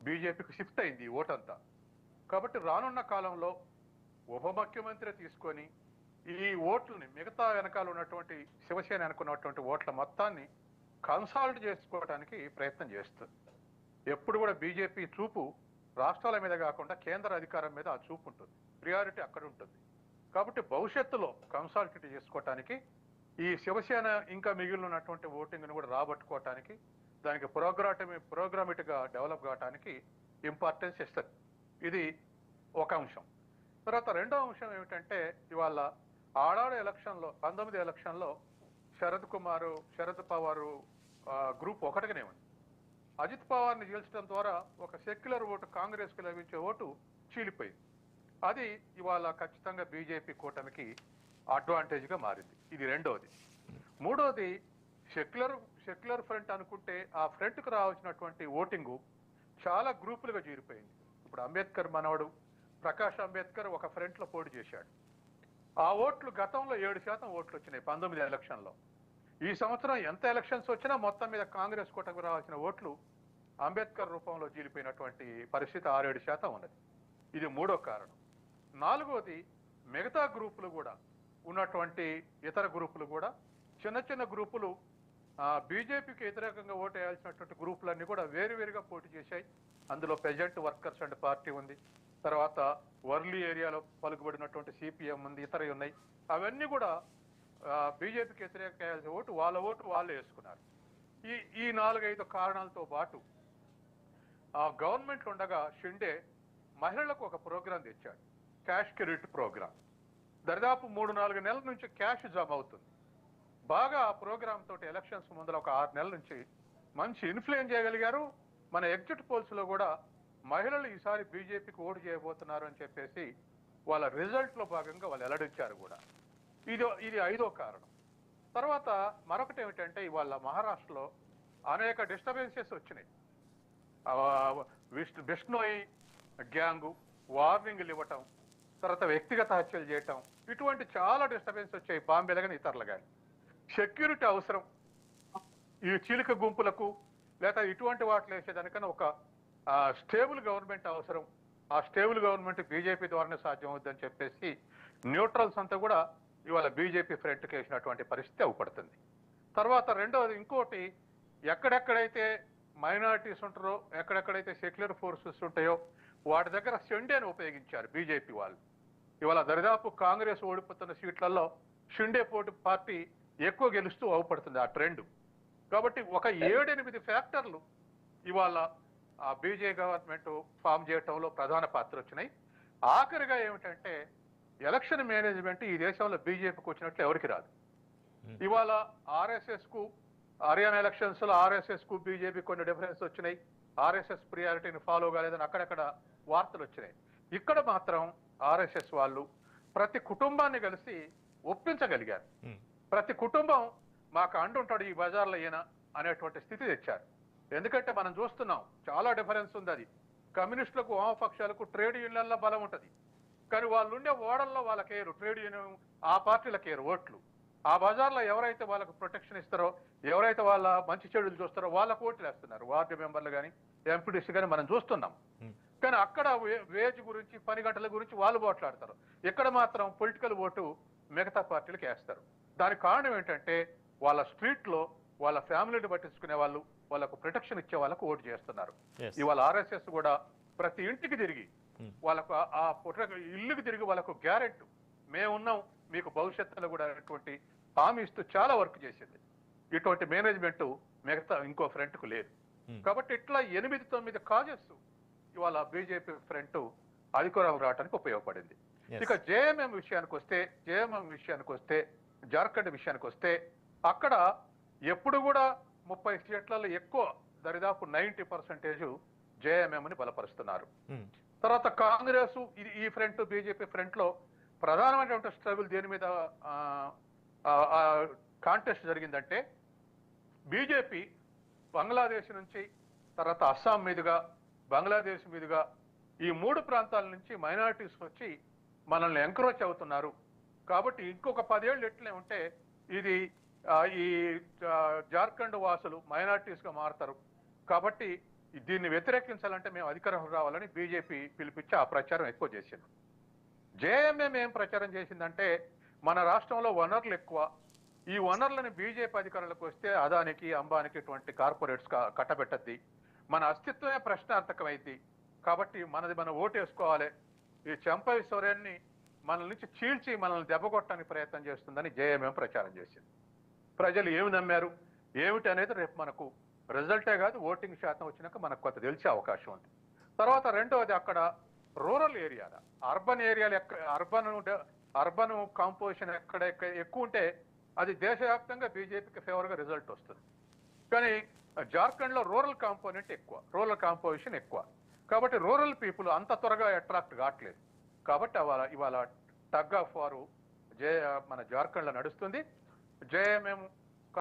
బీజేపీకి షిఫ్ట్ అయింది ఈ ఓటంతా. కాబట్టి రానున్న కాలంలో ఉప ముఖ్యమంత్రి తీసుకొని ఈ ఓట్లని మిగతా వెనకాల ఉన్నటువంటి శివసేన అనుకున్నటువంటి ఓట్ల మొత్తాన్ని కన్సాలిడ్ చేసుకోవడానికి ప్రయత్నం చేస్తుంది. ఎప్పుడు కూడా బీజేపీ చూపు రాష్ట్రాల మీద కాకుండా కేంద్ర అధికారం మీద ఆ చూపు ఉంటుంది, ప్రియారిటీ అక్కడ ఉంటుంది. కాబట్టి భవిష్యత్తులో కన్సాలిడేట్ చేసుకోవటానికి ఈ శివసేన ఇంకా మిగిలినటువంటి ఓటింగ్ను కూడా రాబట్టుకోవటానికి, దానికి ప్రోగ్రామేటిక్గా డెవలప్ కావటానికి ఇంపార్టెన్స్ ఇస్తుంది. ఇది ఒక అంశం. తర్వాత రెండో అంశం ఏమిటంటే, ఇవాళ ఆడాడ ఎలక్షన్లో 19 ఎలక్షన్లో శరద్ పవార్ గ్రూప్ ఒకటిగానే ఉంది. అజిత్ పవార్ని గెలిచడం ద్వారా ఒక సెక్యులర్ ఓటు కాంగ్రెస్కి లభించే ఓటు చీలిపోయింది. అది ఇవాళ ఖచ్చితంగా బీజేపీ కూటమికి అడ్వాంటేజ్గా మారింది. ఇది రెండోది. మూడోది, సెక్యులర్ ఫ్రంట్ అనుకుంటే ఆ ఫ్రంట్కు రావాల్సినటువంటి ఓటింగు చాలా గ్రూపులుగా చేరిపోయింది. ఇప్పుడు అంబేద్కర్ మనవడు ప్రకాష్ అంబేద్కర్ ఒక ఫ్రంట్లో పోటీ చేశాడు. ఆ ఓట్లు గతంలో 7% ఓట్లు వచ్చినాయి 19 ఎలక్షన్లో. ఈ సంవత్సరం ఎంత ఎలక్షన్స్ వచ్చినా మొత్తం మీద కాంగ్రెస్ కూటమికి రావాల్సిన ఓట్లు అంబేద్కర్ రూపంలో జీలిపోయినటువంటి పరిస్థితి 6-7% ఉన్నది. ఇది మూడో కారణం. నాలుగోది, మిగతా గ్రూపులు కూడా ఉన్నటువంటి ఇతర గ్రూపులు కూడా చిన్న చిన్న గ్రూపులు బీజేపీకి వ్యతిరేకంగా ఓటు వేయాల్సినటువంటి గ్రూపులన్నీ కూడా వేరువేరుగా పోటీ చేశాయి. అందులో పెజెంట్ వర్కర్స్ అండ్ పార్టీ ఉంది, తర్వాత వర్లీ ఏరియాలో పలుకుబడినటువంటి సిపిఎం ఉంది, ఇతర ఉన్నాయి. అవన్నీ కూడా బీజేపీకి వ్యతిరేకంగా వేయాల్సిన ఓటు వాళ్ళే వేసుకున్నారు. ఈ 4-5 కారణాలతో పాటు గవర్నమెంట్ ఉండగా షిండే మహిళలకు ఒక ప్రోగ్రాం తెచ్చాడు, క్యాష్ క్రెడిట్ ప్రోగ్రాం. దరిదాపు 3-4 నెలల నుంచి క్యాష్ జమ అవుతుంది. బాగా ఆ ప్రోగ్రామ్ తోటి ఎలక్షన్స్ ముందర ఒక 6 నెలల నుంచి మంచి ఇన్ఫ్లుయెన్స్ చేయగలిగారు. మన ఎగ్జిట్ పోల్స్ లో కూడా మహిళలు ఈసారి బీజేపీకి ఓటు చేయబోతున్నారు అని చెప్పేసి వాళ్ళ రిజల్ట్ లో భాగంగా వాళ్ళు వెల్లడించారు కూడా. ఇది 5వ కారణం. తర్వాత మరొకటి ఏమిటంటే, ఇవాళ మహారాష్ట్రలో అనేక డిస్టర్బెన్సెస్ వచ్చినాయి. బిష్నోయి గ్యాంగు వార్నింగ్లు ఇవ్వటం, తర్వాత వ్యక్తిగత హత్యలు చేయటం, ఇటువంటి చాలా డిస్టర్బెన్స్ వచ్చాయి బాంబేలో కానీ ఇతరులు కానీ. సెక్యూరిటీ అవసరం ఈ చీలిక గుంపులకు, లేదా ఇటువంటి వాటిలో వేసేదానికన్నా ఒక స్టేబుల్ గవర్నమెంట్ అవసరం. ఆ స్టేబుల్ గవర్నమెంట్ బీజేపీ ద్వారానే సాధ్యం అవుతుందని చెప్పేసి న్యూట్రల్స్ అంతా కూడా ఇవాళ బీజేపీ ఫ్రంట్కి వేసినటువంటి పరిస్థితి అవపడుతుంది. తర్వాత రెండవది, ఇంకోటి, ఎక్కడెక్కడైతే మైనారిటీస్ ఉంటారో, ఎక్కడెక్కడైతే సెక్యులర్ ఫోర్సెస్ ఉంటాయో వాటి దగ్గర షిండేని ఉపయోగించారు బీజేపీ వాళ్ళు. ఇవాళ దరిదాపు కాంగ్రెస్ ఓడిపోతున్న సీట్లలో షిండే పార్టీ ఎక్కువ గెలుస్తూ అవపడుతుంది ఆ ట్రెండ్. కాబట్టి ఒక 7-8 ఫ్యాక్టర్లు ఇవాళ ఆ బీజేపీ గవర్నమెంట్ ఫామ్ చేయటంలో ప్రధాన పాత్ర వచ్చినాయి. ఆఖరిగా ఏమిటంటే, ఎలక్షన్ మేనేజ్మెంట్ ఈ దేశంలో బీజేపీకి వచ్చినట్లు ఎవరికి రాదు. ఇవాళ ఆర్ఎస్ఎస్ కు హర్యానా ఎలక్షన్స్ లో ఆర్ఎస్ఎస్ కు బీజేపీ కొన్ని డిఫరెన్స్ వచ్చినాయి. ఆర్ఎస్ఎస్ ప్రియారిటీని ఫాలో కాలేదని అక్కడక్కడ వార్తలు వచ్చినాయి. ఇక్కడ మాత్రం ఆర్ఎస్ఎస్ వాళ్ళు ప్రతి కుటుంబాన్ని కలిసి ఒప్పించగలిగారు. ప్రతి కుటుంబం మాకు అండుంటాడు ఈ బజార్లో ఈయన అనేటువంటి స్థితి తెచ్చారు. ఎందుకంటే మనం చూస్తున్నాం చాలా డిఫరెన్స్ ఉంది. అది కమ్యూనిస్టులకు, వామపక్షాలకు ట్రేడ్ యూనియన్ల బలం ఉంటుంది, కానీ వాళ్ళు ఉండే ఓడల్లో వాళ్ళకేరు ట్రేడ్ యూనియన్, ఆ పార్టీలకేరు ఓట్లు. ఆ బజార్లో ఎవరైతే వాళ్ళకు ప్రొటెక్షన్ ఇస్తారో, ఎవరైతే వాళ్ళ మంచి చెడులు చూస్తారో వాళ్ళకు ఓట్లు వేస్తున్నారు. వార్డు మెంబర్లు కానీ ఎంపీడీసీ కానీ మనం చూస్తున్నాం. కానీ అక్కడ వేజ్ గురించి, పని గంటల గురించి వాళ్ళు ఓట్లాడతారు. ఇక్కడ మాత్రం పొలిటికల్ ఓటు మిగతా పార్టీలకు వేస్తారు. దానికి కారణం ఏంటంటే, వాళ్ళ స్ట్రీట్లో వాళ్ళ ఫ్యామిలీని పట్టించుకునే వాళ్ళు, వాళ్ళకు ప్రొటెక్షన్ ఇచ్చే వాళ్ళకు ఓటు చేస్తున్నారు. ఇవాళ ఆర్ఎస్ఎస్ కూడా ప్రతి ఇంటికి తిరిగి వాళ్ళకు ఆ ఇల్లుకి తిరిగి వాళ్ళకు గ్యారెంటీ మేమున్నాం మీకు భవిష్యత్తులో కూడా అనేటువంటి హామీ ఇస్తూ చాలా వర్క్ చేసింది. ఇటువంటి మేనేజ్మెంట్ మిగతా ఇంకో ఫ్రంట్ కు లేదు. కాబట్టి ఇట్లా 8-9 కాజెస్ ఇవాళ బీజేపీ ఫ్రంట్ అధికారం రావడానికి ఉపయోగపడింది. ఇక జేఎంఎం విషయానికి వస్తే జార్ఖండ్ విషయానికి వస్తే అక్కడ ఎప్పుడు కూడా 30 సీట్లలో ఎక్కువ దరిదాపు 90% జేఎంఎం ని బలపరుస్తున్నారు. తర్వాత కాంగ్రెస్ ఈ ఫ్రంట్ బీజేపీ ఫ్రంట్ లో ప్రధానమైనటువంటి స్ట్రగుల్ దేని మీద కాంటెస్ట్ జరిగిందంటే, బీజేపీ బంగ్లాదేశ్ నుంచి, తర్వాత అస్సాం మీదుగా, బంగ్లాదేశ్ మీదుగా ఈ 3 ప్రాంతాల నుంచి మైనారిటీస్ వచ్చి మనల్ని ఎంకరేజ్ అవుతున్నారు. కాబట్టి ఇంకొక 10 ఏళ్ళు ఎట్లే ఉంటే ఇది ఈ జార్ఖండ్ వాసులు మైనారిటీస్ గా మారుతారు. కాబట్టి దీన్ని వ్యతిరేకించాలంటే మేము అధికారం రావాలని బీజేపీ పిలిపించి ఆ ప్రచారం ఎక్కువ చేసింది. జేఎంఎం ఏం ప్రచారం చేసిందంటే మన రాష్ట్రంలో వనరులు ఎక్కువ, ఈ వనరులను బీజేపీ అధికారంలోకి వస్తే అదానికి అంబానికి ఇటువంటి కార్పొరేట్స్ కట్టబెట్టద్ది, మన అస్తిత్వమే ప్రశ్నార్థకమైంది, కాబట్టి మనది మనం ఓటేసుకోవాలి, ఈ చంపవి సౌర్యాన్ని మన నుంచి చీల్చి మనల్ని దెబ్బకొట్టడానికి ప్రయత్నం చేస్తుందని జేఎంఎం ప్రచారం చేసింది. ప్రజలు ఏమి నమ్మారు ఏమిటి అనేది రేపు మనకు రిజల్టే కాదు ఓటింగ్ శాతం వచ్చినాక మనకు కొంత తెలిసే అవకాశం ఉంది. తర్వాత రెండవది అక్కడ రూరల్ ఏరియాల అర్బన్ ఏరియాలు అర్బన్ కాంపోజిషన్ ఎక్కడ ఎక్కువ ఉంటే అది దేశవ్యాప్తంగా బీజేపీకి ఫేవర్గా రిజల్ట్ వస్తుంది. కానీ జార్ఖండ్లో రూరల్ కాంపోనెంట్ ఎక్కువ, రూరల్ కాంపోజిషన్ ఎక్కువ, కాబట్టి రూరల్ పీపుల్ అంత త్వరగా అట్రాక్ట్ కావట్లేదు. కాబట్టి ఇవాళ టగ్ ఆఫ్ వారు మన జార్ఖండ్లో నడుస్తుంది. జేఎంఎం